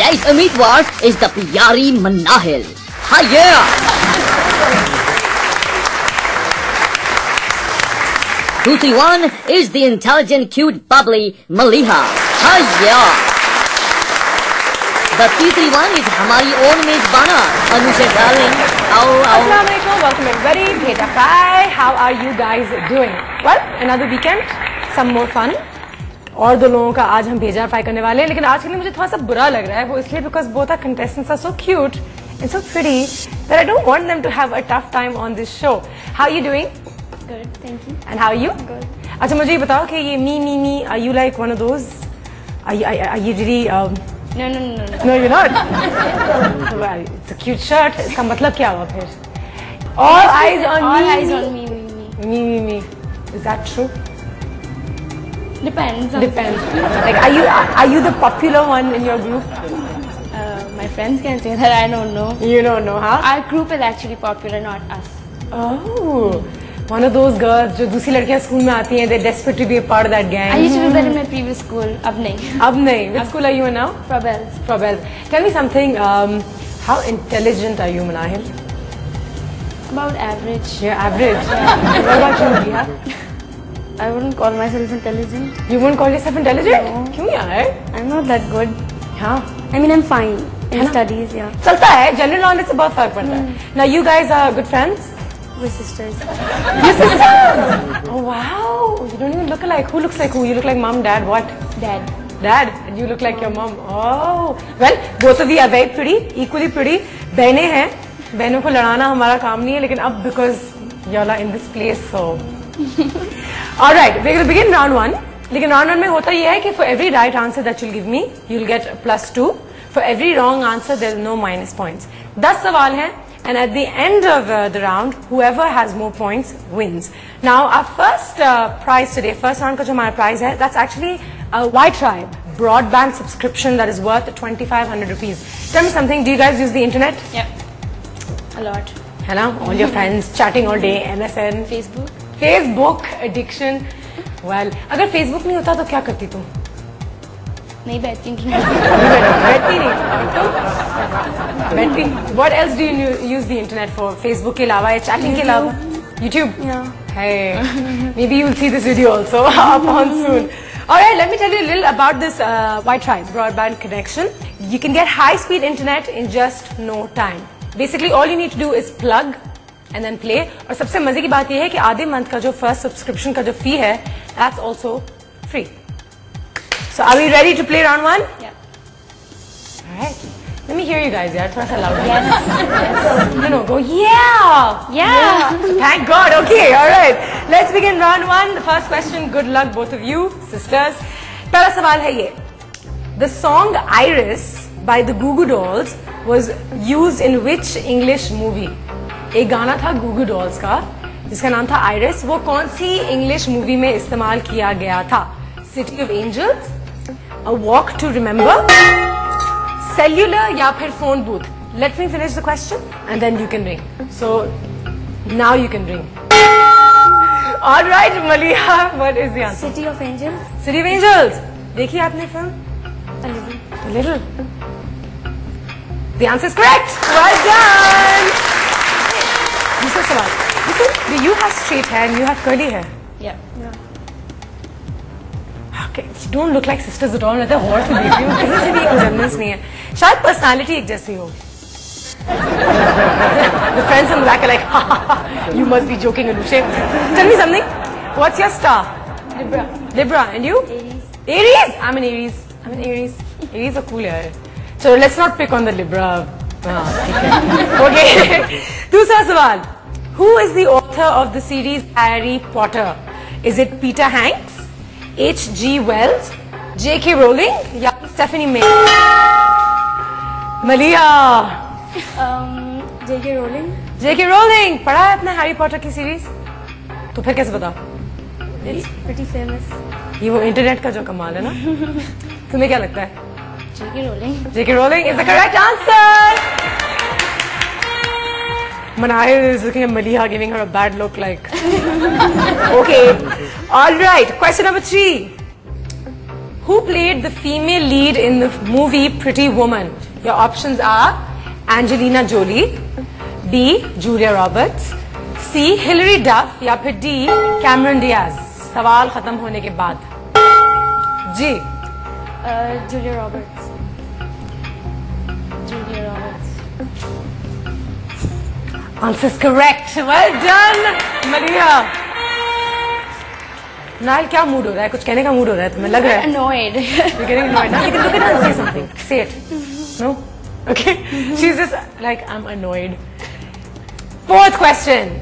Today's उम्मीदवार is the प्यारी मन्नाहिल. Hiya! दूसरी one is the intelligent, cute, bubbly Maliha. Hiya! The तीसरी one is हमारी own मेजबाना Anusha darling. Assalamu alaikum, welcome everybody. Bheja Fry. How are you guys doing? Well, another weekend, some more fun. और दो लोगों का आज हम भेजा फ्राई करने वाले हैं, लेकिन आज के लिए मुझे थोड़ा सा बुरा लग रहा है, वो इसलिए because both our contestants are so cute and so pretty that I don't want them to have a tough time on this show. How are you doing? Good, thank you. And how are you? Good. अच्छा मुझे ये बताओ कि ये me, are you like one of those? Are you really? No, you're not. Well, it's a cute shirt. इसका मतलब क्या हुआ फिर? All eyes on me. All eyes on me. Me. Is that true? Depends. Like, are you the popular one in your group? My friends can say that. I don't know. You don't know, huh? Our group is actually popular, not us. Oh, one of those girls जो दूसरी लड़कियां school में आती हैं, they're desperate to be a part of that gang. I used to do that in my previous school. अब नहीं. अब नहीं. Which school are you in now? Frabels. Tell me something. How intelligent are you, Manahil? About average. You're average. What about you, Riha? I wouldn't call myself intelligent. You wouldn't call yourself intelligent? No. क्यों यार? I'm not that good. हाँ. I mean, I'm fine in studies, yeah. चलता है. General knowledge से बहुत फर्क पड़ता है. Now you guys are good friends? We're sisters. You're sisters? Oh wow! You don't even look alike. Who looks like who? You look like mom, dad, what? Dad. Dad, and you look like your mom. Oh, well, both of you are very pretty, equally pretty. बहनें हैं. बहनों को लड़ाना हमारा काम नहीं है, लेकिन अब because y'all are in this place, so. All right, we're going to begin round one. लेकिन round one में होता ये है कि for every right answer that you'll give me, you'll get +2. For every wrong answer, there's no minus points. 10 सवाल हैं, and at the end of the round, whoever has more points wins. Now, our first prize today, first round का जो हमारा prize है, that's actually a Y-Tribe broadband subscription that is worth 2,500 rupees. Tell me something. Do you guys use the internet? Yep. A lot. है ना? All your friends chatting all day, MSN. Facebook addiction. Well, अगर Facebook नहीं होता तो क्या करती तुम? नहीं बैठती बैठती. What else do you use the internet for? Facebook के अलावा या chatting के अलावा? YouTube. Yeah. Hey, maybe you'll see this video also up on soon. All right, let me tell you a little about this Y-Tribe broadband connection. You can get high-speed internet in just no time. Basically, all you need to do is plug and then play. और सबसे मजे की बात ये है कि आधे month का जो फर्स्ट सब्सक्रिप्शन का जो फी है, that's also free. So are we ready to play round one? Yeah. All right. Let me hear you guys, यार थोड़ा सा loud. Yes. No, go yeah. Thank God. Okay, all right. Let's begin round one. The first question. Good luck, both of you, sisters. पहला सवाल है ये. The song Iris by the Goo Goo Dolls was used in which English movie? एक गाना था Goo Goo Dolls का जिसका नाम था Iris. वो कौन सी इंग्लिश मूवी में इस्तेमाल किया गया था? City of Angels, A Walk to Remember, Cellular या फिर Phone Booth? Let me finish the question and then you can ring. So now you can ring. All right, Maliha, what is the answer? City of Angels. City of Angels. देखी आपने film? A little. A little. The answer is correct. Well done. दूसरा सवाल. Listen, you have straight hair and you have curly hair. Yeah. Okay, you don't look like sisters at all. मैं तो गौर से देख रही हूँ, कहीं से भी resemblance नहीं है. शायद personality एक जैसी हो. The friends in the back are like, you must be joking, Anusha. Tell me something. What's your star? Libra. And you? Aries. I'm an Aries. Aries are cool यार. So let's not pick on the Libra. Okay. दूसरा सवाल. Who is the author of the series Harry Potter? Is it Peter Hanks, H.G. Wells, J.K. Rowling या Stephanie Meyer? Maliha. J.K. Rowling. J.K. Rowling. पढ़ा है अपने Harry Potter की series? तो फिर कैसे बताओ? It's pretty famous. ये वो इंटरनेट का जो कमाल है ना? तुम्हें क्या लगता है? J.K. Rowling. J.K. Rowling is the correct answer. Manahil is looking at Maliha, giving her a bad look like. Okay. All right. Question number 3. Who played the female lead in the movie Pretty Woman? Your options are Angelina Jolie, B. Julia Roberts, C. Hilary Duff या फिर D. Cameron Diaz. सवाल खत्म होने के बाद जी Julia Roberts. Julia Roberts. Answer is correct. Well done, Maria. Nile क्या mood हो रहा है? कुछ कहने का मूड हो रहा है तुम्हें लग रहा है? Annoyed. You're getting annoyed now. लेकिन look at her and say something. Say it. No? Okay. She's just like, I'm annoyed. Fourth question.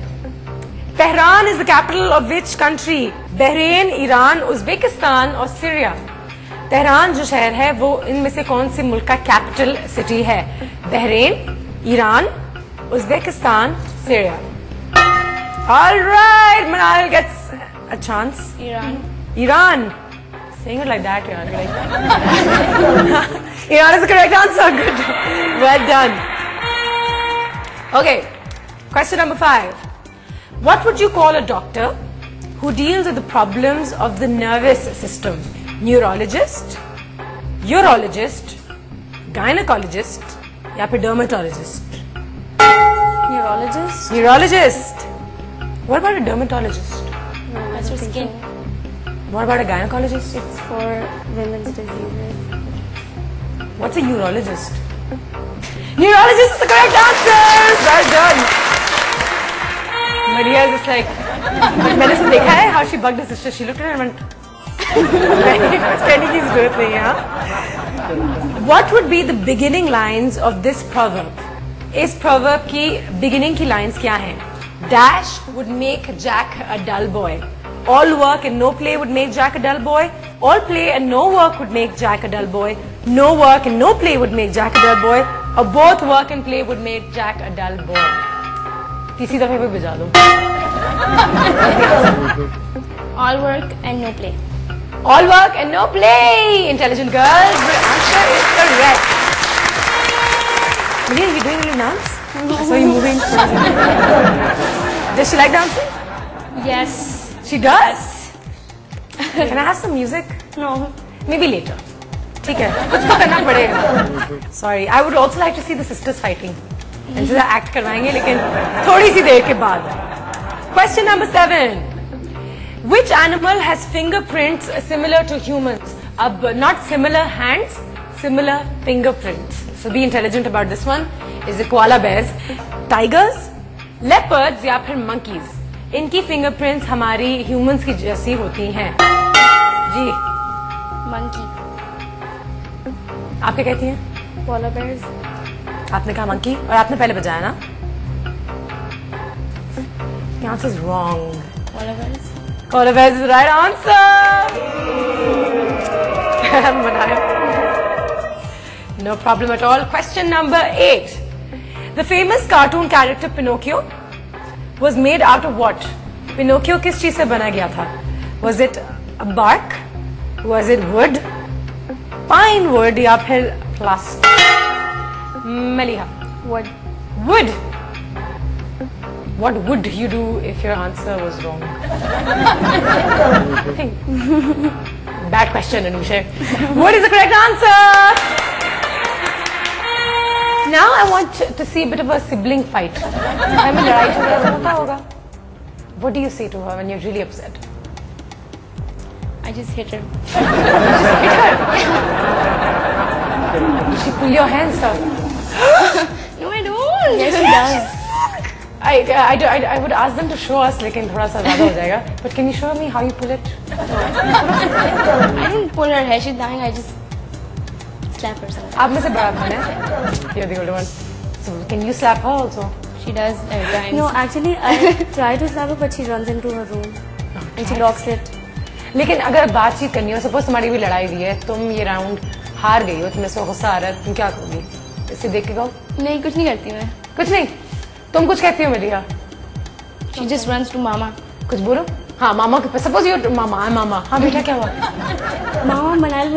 Tehran is the capital of which country? Bahrain, Iran, Uzbekistan और Syria. Tehran जो शहर है वो इनमें से कौन से मुल्क का कैपिटल सिटी है? Bahrain, Iran, Uzbekistan, Syria. All right, Manal gets a chance. Iran. Iran. Saying it like that, Iran. Iran is the correct answer. Good. Well done. Okay. Question number 5. What would you call a doctor who deals with the problems of the nervous system? Neurologist, urologist, gynecologist या फिर dermatologist? Neurologist. Neurologist. What about a dermatologist? No, that's for skin. What about a gynecologist? It's for women's diseases. What's a urologist? Neurologist is the correct answer. Well done. Maria is just like, मैंने इसको देखा है how she bugged her sister. She looked at her and went, कहने की जरूरत नहीं है. What would be the beginning lines of this proverb? इस proverb की beginning की lines क्या हैं? Dash would make Jack a dull boy. All work and no play would make Jack a dull boy. All play and no work would make Jack a dull boy. No work and no play would make Jack a dull boy. Or both work and play would make Jack a dull boy. तीसरी दफे पे बजा दो. All work and no play. All work and no play. Intelligent girls. The answer is correct. Maria, you doing a little dance? I saw you moving. Does she like dancing? Yes. She does? Can I have some music? No. Maybe later. ठीक है, कुछ तो करना पड़ेगा. Sorry, I would also like to see the sisters fighting. इनसे act करवाएंगे लेकिन थोड़ी सी देर के बाद. Question number 7. Which animal has fingerprints similar to humans? Not similar hands, similar fingerprints. So be intelligent about this one. Is it koala bears, tigers, leopards या फिर monkeys? इनकी fingerprints हमारी humans की जैसी होती हैं. जी. Monkey. आप क्या कहती हैं? Polar bears. आपने कहा monkey और आपने पहले बजाया ना? The answer is wrong. Polar bears. Polar bears is the right answer. No problem at all. Question number 8. The famous cartoon character Pinocchio was made out of what? Pinocchio किस चीज से बना गया था? Was it a bark? Was it wood? Pine wood या फिर plastic? Maliha. Wood. Wood. What would you do if your answer was wrong? Bad question, Anusha. What is the correct answer? Now I want to see a bit of a sibling fight. I mean, लड़ाई झगड़ा होता होगा. What do you say to her when you're really upset? I just hit her. Hit her. Did she pull your hands down? No, I don't. Yes, she does. I would ask them to show us, लेकिन थोड़ा सा ज़्यादा हो जाएगा. But can you show me how you pull it? I didn't pull her hair. She's dying. I just slap her. आप में से बड़ा कौन है? You're the older one. So can you slap her also? She does every time. No, actually, I try to slap her, but she runs into her room and she locks it. लेकिन अगर बातचीत करनी हो, suppose तुम्हारी भी लड़ाई हुई है, तुम ये राउंड हार गई हो, तुम्हें से गुस्सा आ रहा है, तुम क्या करोगी? इसे देख के कहो. नहीं, कुछ नहीं करती मैं. कुछ नहीं. तुम कुछ कहती हो मेरी? She just runs to mama. कुछ बोलो. हाँ, मामा के पास. सपोज यू मामा. हाँ बेटा क्या हुआ? मामा मनाल